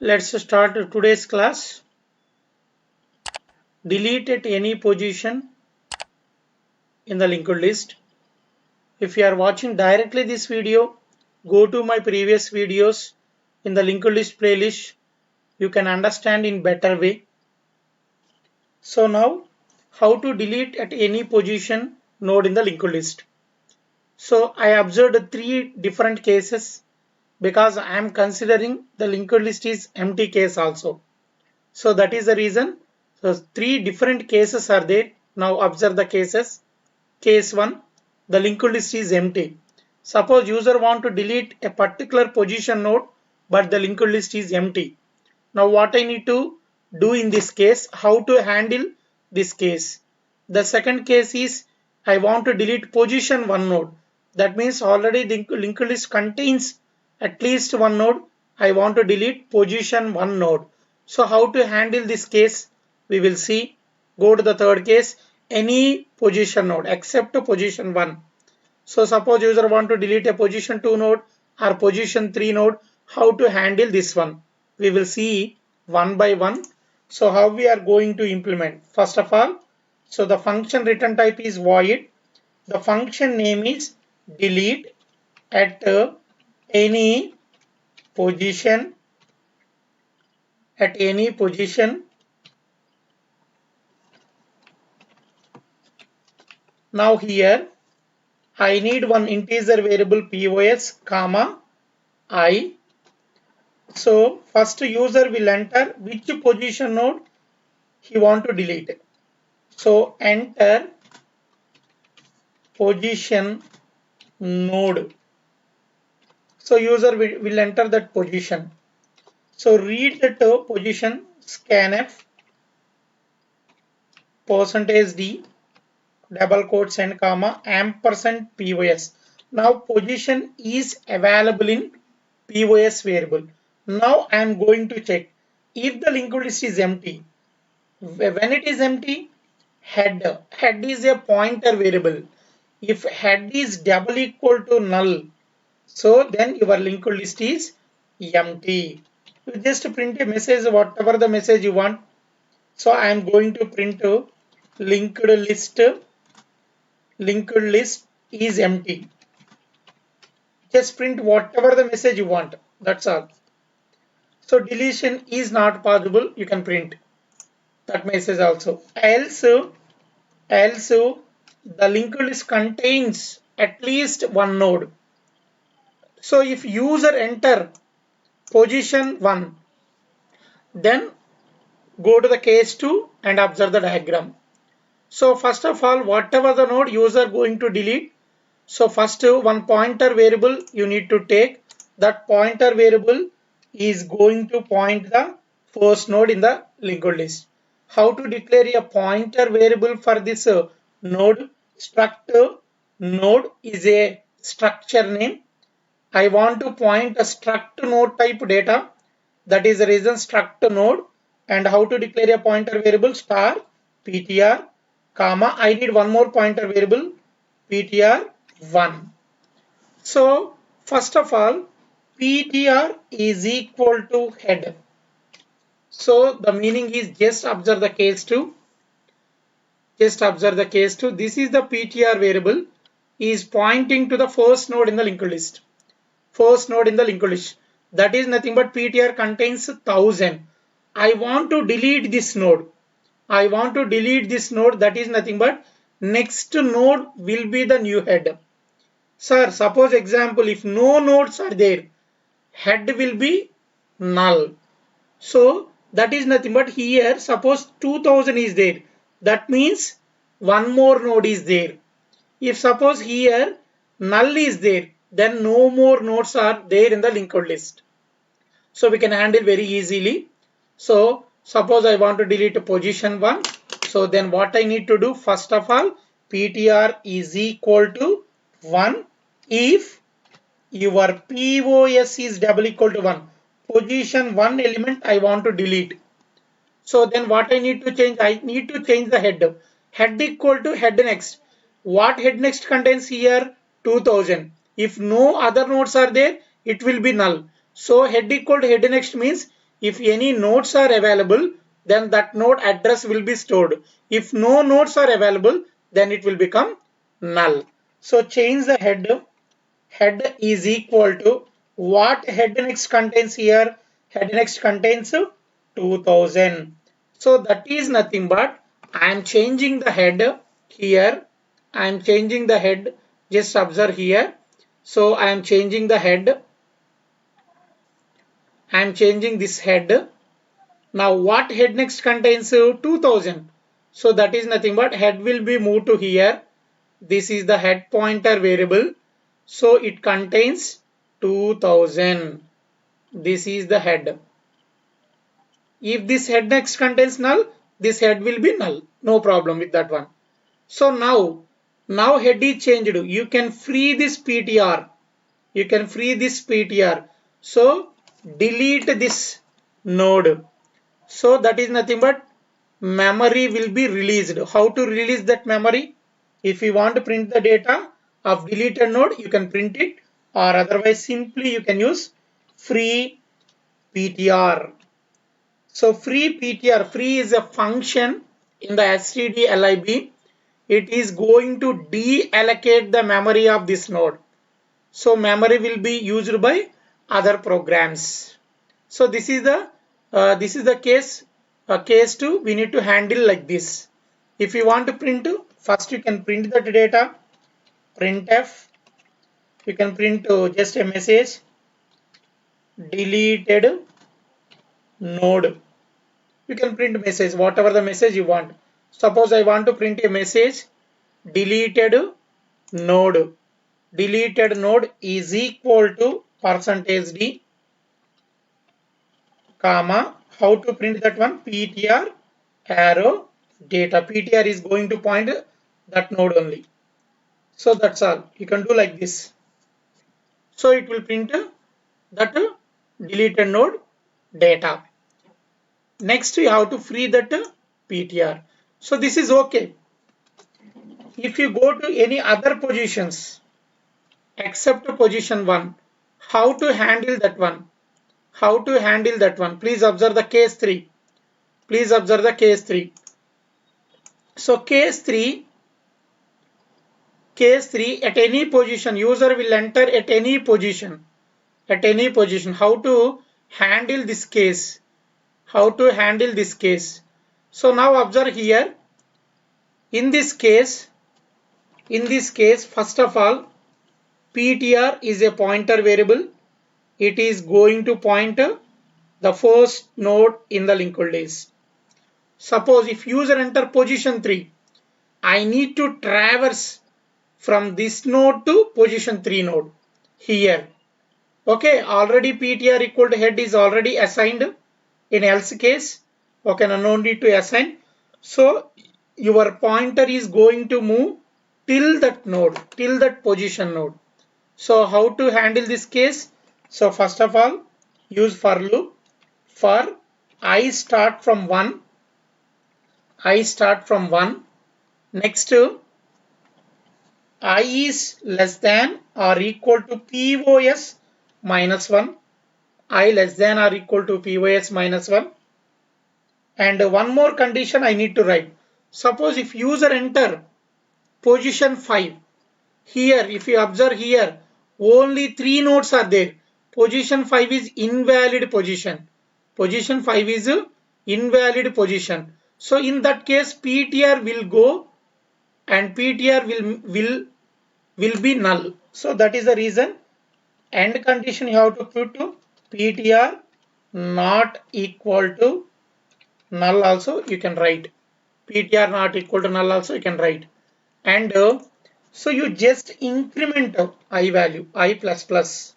Let's start today's class. Delete at any position in the linked list. If you are watching directly this video, go to my previous videos in the linked list playlist. You can understand in better way. So now, how to delete at any position node in the linked list. So I observed three different cases because I am considering the linked list is empty case also. So that is the reason. So three different cases are there. Now observe the cases. Case 1, the linked list is empty. Suppose user want to delete a particular position node, but the linked list is empty. Now what I need to do in this case, how to handle this case. The second case is I want to delete position 1 node. That means already the linked list contains at least one node. I want to delete position 1 node. So how to handle this case we will see. Go to the third case, any position node except position 1. So suppose user want to delete a position 2 node or position 3 node, how to handle this one? We will see one by one. So how we are going to implement? First of all, so the function return type is void. The function name is delete at any position Now here I need one integer variable pos comma I. So first user will enter which position node he want to delete. So enter position node. So user will enter that position. So read that position scanf %d double quotes and comma ampersand pos. Now position is available in pos variable. Now I am going to check if the linked list is empty. When it is empty, head is a pointer variable. If head is double equal to null, so then your linked list is empty. You just print a message, whatever the message you want. So I am going to print linked list is empty. Just print whatever the message you want. That's all. So deletion is not possible. You can print that message also. Else the linked list contains at least one node. So if user enter position 1, then go to the case 2 and observe the diagram. So first of all, whatever the node user going to delete, so first one pointer variable you need to take. That pointer variable is going to point the first node in the linked list. How to declare a pointer variable for this node? Struct node is a structure name. I want to point a struct node type data. That is the reason struct node. And how to declare a pointer variable? Star ptr comma I need one more pointer variable ptr1. So first of all, ptr is equal to head. So the meaning is just observe the case 2. Just observe the case 2. This is the ptr variable is pointing to the first node in the linked list. First node in the linked list. That is nothing but ptr contains 1000. I want to delete this node. I want to delete this node. That is nothing but next node will be the new head. Sir, suppose example, if no nodes are there, head will be null. So that is nothing but here suppose 2000 is there. That means one more node is there. If suppose here null is there, then no more nodes are there in the linked list. So we can handle very easily. So suppose I want to delete position 1. So then what I need to do, first of all, ptr is equal to 1 if your pos is double equal to 1. Position 1 element I want to delete. So then what I need to change? I need to change the head. Head equal to head next. What head next contains here? 2000. If no other nodes are there, it will be null. So head equal to head next means If any nodes are available, then that node address will be stored. If no nodes are available, then it will become null. So change the head. Head is equal to what head next contains here? Head next contains 2000. So that is nothing but I am changing the head here. I am changing the head. Just observe here. So I am changing the head. I am changing this head. Now what head next contains 2000. So that is nothing but head will be moved to here. This is the head pointer variable. So it contains 2000. This is the head. If this head next contains null, this head will be null. No problem with that one. So now head is changed. You can free this PTR. You can free this PTR. So delete this node. So that is nothing but memory will be released. How to release that memory? If you want to print the data of deleted node, you can print it, or otherwise simply you can use free PTR. So free PTR, free is a function in the stdlib. It is going to deallocate the memory of this node. So memory will be used by other programs. So this is the case 2. We need to handle like this. If you want to print, first you can print the data, printf. You can print just a message, deleted node. You can print message, whatever the message you want. Suppose I want to print a message, deleted node. Deleted node is equal to %d, comma, how to print that one? PTR arrow data. PTR is going to point that node only. So that's all. You can do like this. So it will print that deleted node data. Next we have to free that PTR. So this is okay. If you go to any other positions except position 1, how to handle that one? How to handle that one? Please observe the case 3. Please observe the case 3. So case 3, at any position, user will enter at any position. At any position. How to handle this case? How to handle this case? So now observe here. In this case, first of all, PTR is a pointer variable. It is going to point the first node in the linked list. Suppose if user enter position 3, I need to traverse from this node to position 3 node here. Okay, already PTR equal to head is already assigned in else case. Okay, no need to assign. So your pointer is going to move till that node, till that position node. So how to handle this case? So first of all, use for loop. For I start from 1. I start from 1. Next, I is less than or equal to POS minus 1. I less than or equal to POS minus 1. And one more condition I need to write. Suppose if user enter position 5. Here, if you observe here, only 3 nodes are there. Position 5 is invalid position. Position 5 is invalid position. So in that case, PTR will go and PTR will be null. So that is the reason. End condition you have to put to PTR not equal to null also you can write. PTR not equal to null also you can write. And so you just increment I value, I plus plus.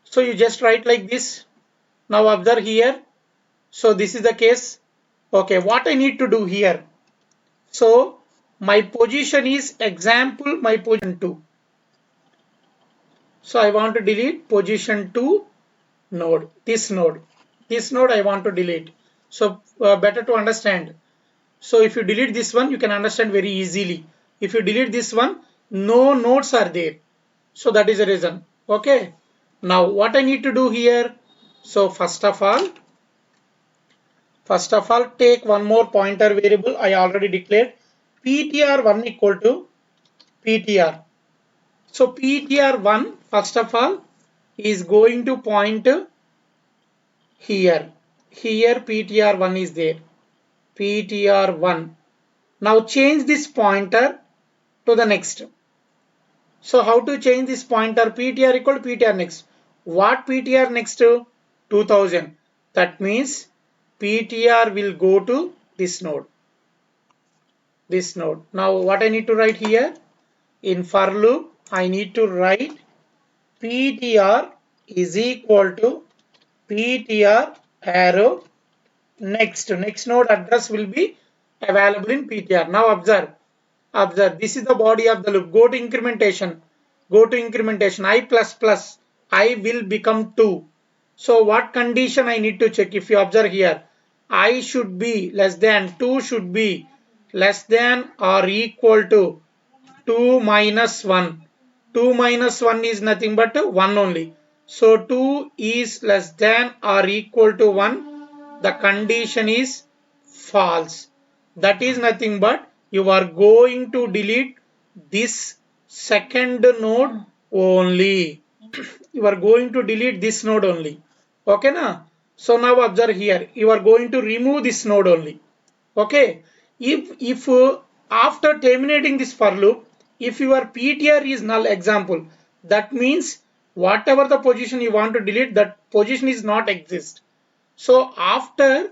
So you just write like this. Now observe here. So this is the case. Okay, what I need to do here? So my position is example, my position 2. So I want to delete position 2 node, this node. This node I want to delete. So better to understand. So if you delete this one, you can understand very easily. If you delete this one, no nodes are there. So that is the reason. Okay. Now what I need to do here? So first of all, take one more pointer variable. I already declared ptr1 equal to ptr. So ptr1 first of all is going to point here. Here ptr1 is there. ptr1. Now change this pointer to the next. So how to change this pointer? ptr equal to ptr next. What ptr next to? 2000. That means ptr will go to this node. This node. Now what I need to write here? In for loop, I need to write ptr is equal to ptr arrow next. Next node address will be available in ptr. Now observe. Observe, this is the body of the loop. Go to incrementation. Go to incrementation. I plus plus. I will become 2. So what condition I need to check? If you observe here, I should be less than 2 should be less than or equal to 2 minus 1. 2 minus 1 is nothing but 1 only. So 2 is less than or equal to 1. The condition is false. That is nothing but you are going to delete this second node only. You are going to delete this node only. Okay na? So now observe here, you are going to remove this node only. Okay. If after terminating this for loop, if your ptr is null, example, that means whatever the position you want to delete, that position is not exist. So after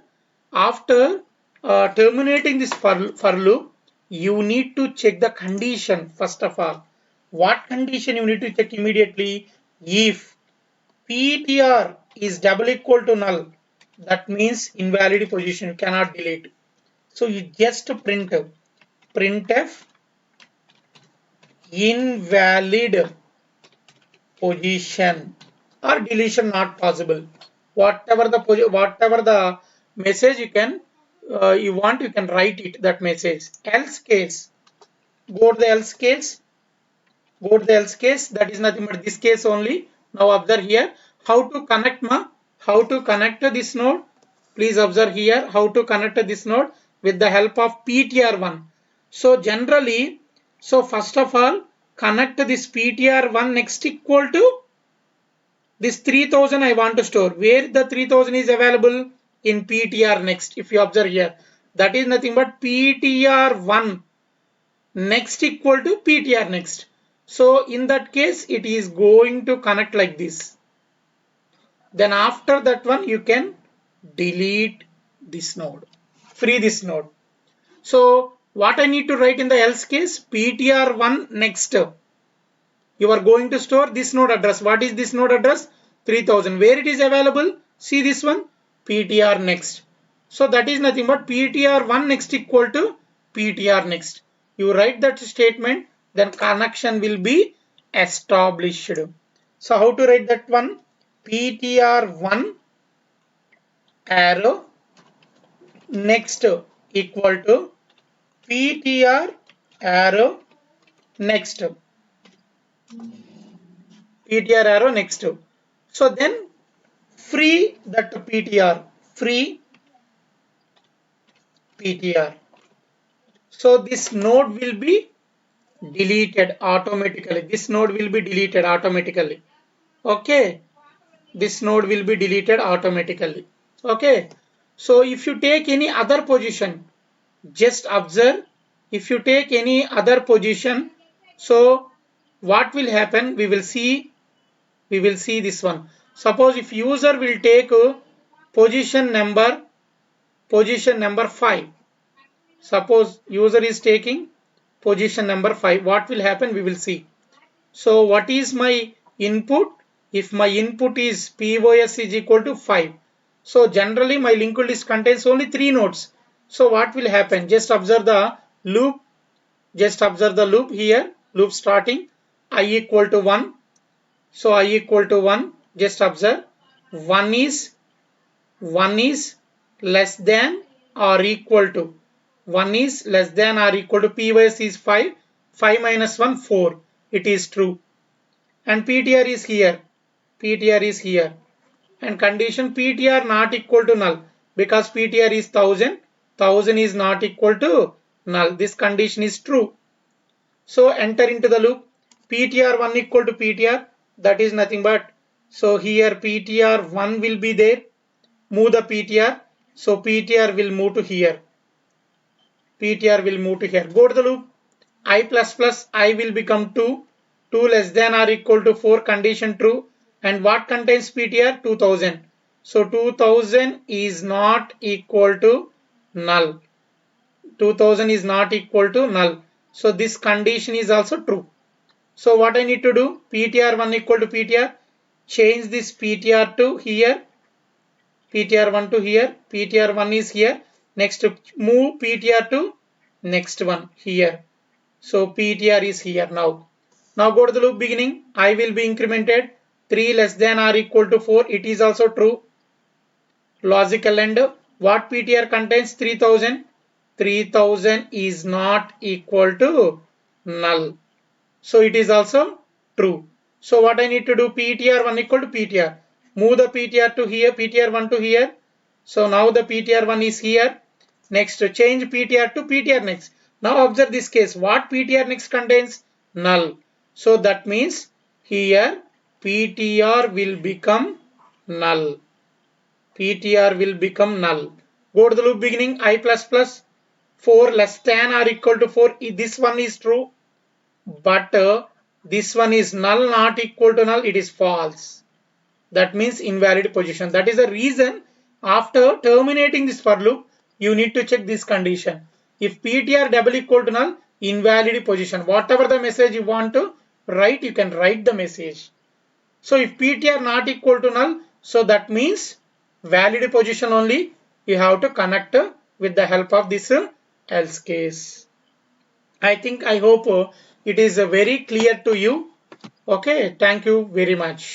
terminating this for loop, you need to check the condition first of all. What condition you need to check immediately? If ptr is double equal to null, that means invalid position, you cannot delete. So you just printf invalid position or deletion not possible. Whatever the message you can you want, you can write it, that message. Else case, go to the else case. Go to the else case. That is nothing but this case only. Now observe here how to connect how to connect this node. Please observe here how to connect this node with the help of ptr1. So generally, so first of all, connect this ptr1 next equal to this 3000 I want to store. Where the 3000 is available? In ptr next. If you observe here, that is nothing but ptr1 next equal to ptr next. So in that case, it is going to connect like this. Then after that one, you can delete this node, free this node. So what I need to write in the else case? ptr1 next. You are going to store this node address. What is this node address? 3000. Where it is available? See this one, ptr next. So that is nothing but ptr1 next equal to ptr next. You write that statement, then connection will be established. So how to write that one? ptr1 arrow next equal to ptr arrow next. ptr arrow next. So then free that ptr, free ptr. So this node will be deleted automatically. This node will be deleted automatically. Okay. This node will be deleted automatically. Okay. So if you take any other position, just observe. If you take any other position, so what will happen? We will see this one. Suppose if user will take position number 5. Suppose user is taking position number 5. What will happen? We will see. So what is my input? If my input is POS is equal to 5. So generally my linked list contains only 3 nodes. So what will happen? Just observe the loop. Just observe the loop here. Loop starting I equal to 1. So I equal to 1. Just observe. 1 is less than or equal to. 1 is less than or equal to POS is 5. 5 minus 1, 4. It is true. And PTR is here. PTR is here, and condition PTR not equal to null because PTR is 1000. 1000 is not equal to null. This condition is true. So enter into the loop. PTR1 equal to PTR, that is nothing but, so here PTR1 will be there. Move the PTR, so PTR will move to here. PTR will move to here. Go to the loop. I plus plus I will become 2. 2 less than or equal to 4, condition true. And what contains PTR? 2000. So 2000 is not equal to null. 2000 is not equal to null. So this condition is also true. So what I need to do? PTR1 equal to PTR. Change this PTR to here. PTR1 to here. PTR1 is here. Next move PTR to next one here. So PTR is here now. Now go to the loop beginning. I will be incremented. 3 less than or equal to 4. It is also true. Logical end. What PTR contains? 3000. 3000 is not equal to null. So it is also true. So what I need to do? PTR1 equal to PTR. Move the PTR to here. PTR1 to here. So now the PTR1 is here. Next change PTR to PTR next. Now observe this case. What PTR next contains? Null. So that means here PTR will become null. PTR will become null. Go to the loop beginning. I plus plus 4 less than or equal to 4. This one is true. But this one is null not equal to null. It is false. That means invalid position. That is the reason after terminating this for loop, you need to check this condition. If PTR double equal to null, invalid position. Whatever the message you want to write, you can write the message. So if PTR not equal to null, so that means valid position only. You have to connect with the help of this else case. I hope it is very clear to you. Okay, thank you very much.